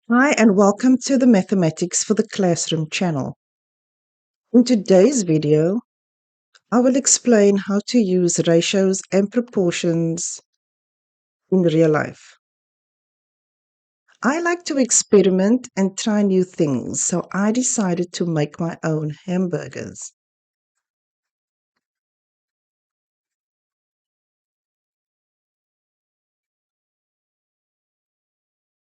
Hi, and welcome to the Mathematics for the Classroom channel. In today's video, I will explain how to use ratios and proportions in real life. I like to experiment and try new things, so I decided to make my own hamburgers.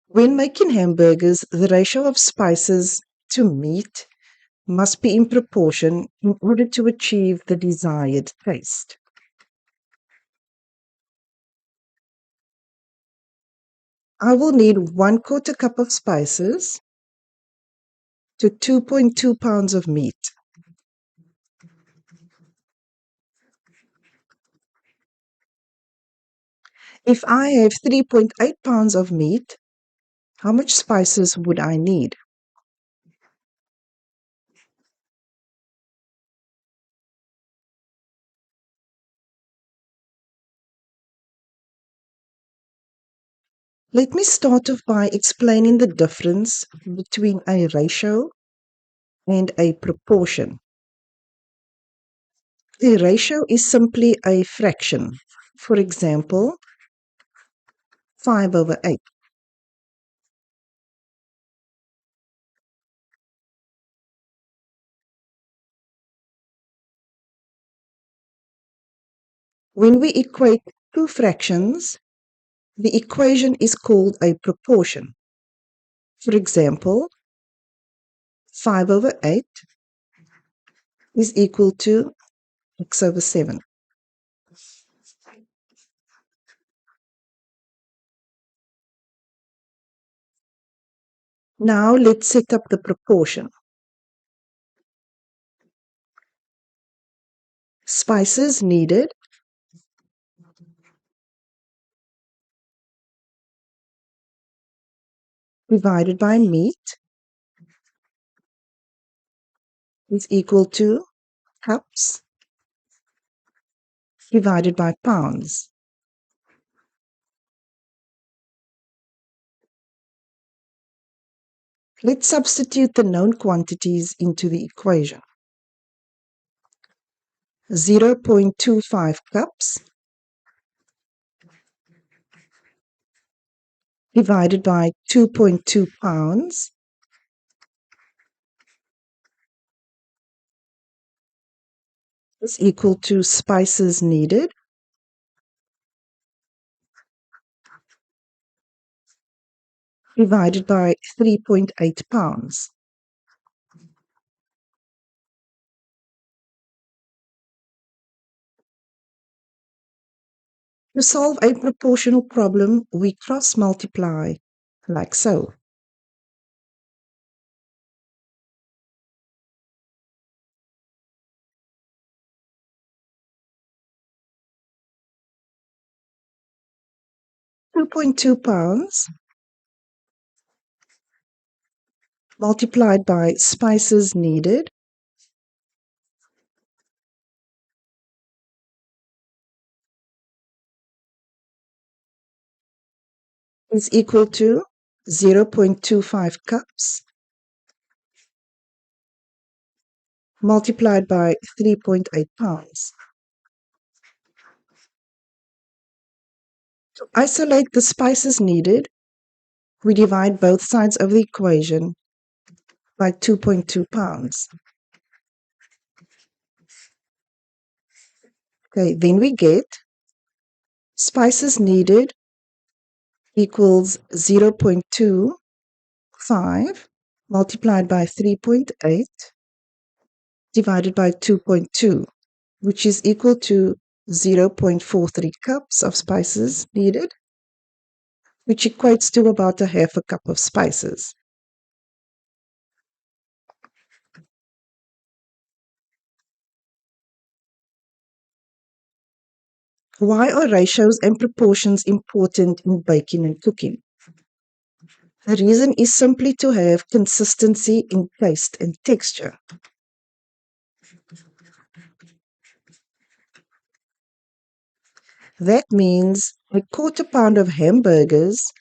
When making hamburgers, the ratio of spices to meat must be in proportion in order to achieve the desired taste. I will need 1/4 cup of spices to 2.2 pounds of meat. If I have 3.8 pounds of meat, how much spices would I need? Let me start off by explaining the difference between a ratio and a proportion. A ratio is simply a fraction. For example, 5/8. When we equate two fractions, the equation is called a proportion. For example, 5/8 is equal to x/7. Now let's set up the proportion. Spices needed divided by meat is equal to cups divided by pounds. Let's substitute the known quantities into the equation. 0.25 cups divided by 2.2 pounds is equal to spices needed divided by 3.8 pounds. To solve a proportional problem, we cross multiply like so. £2.2 multiplied by spices needed is equal to 0.25 cups multiplied by 3.8 pounds. To isolate the spices needed, we divide both sides of the equation by 2.2 pounds. Okay, then we get spices needed equals 0.25 multiplied by 3.8 divided by 2.2, which is equal to 0.43 cups of spices needed, which equates to about a half a cup of spices. Why are ratios and proportions important in baking and cooking? The reason is simply to have consistency in taste and texture. That means a 1/4 pound of hamburgers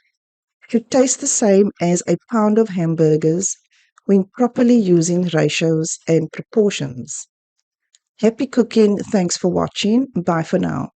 should taste the same as a pound of hamburgers when properly using ratios and proportions. Happy cooking. Thanks for watching. Bye for now.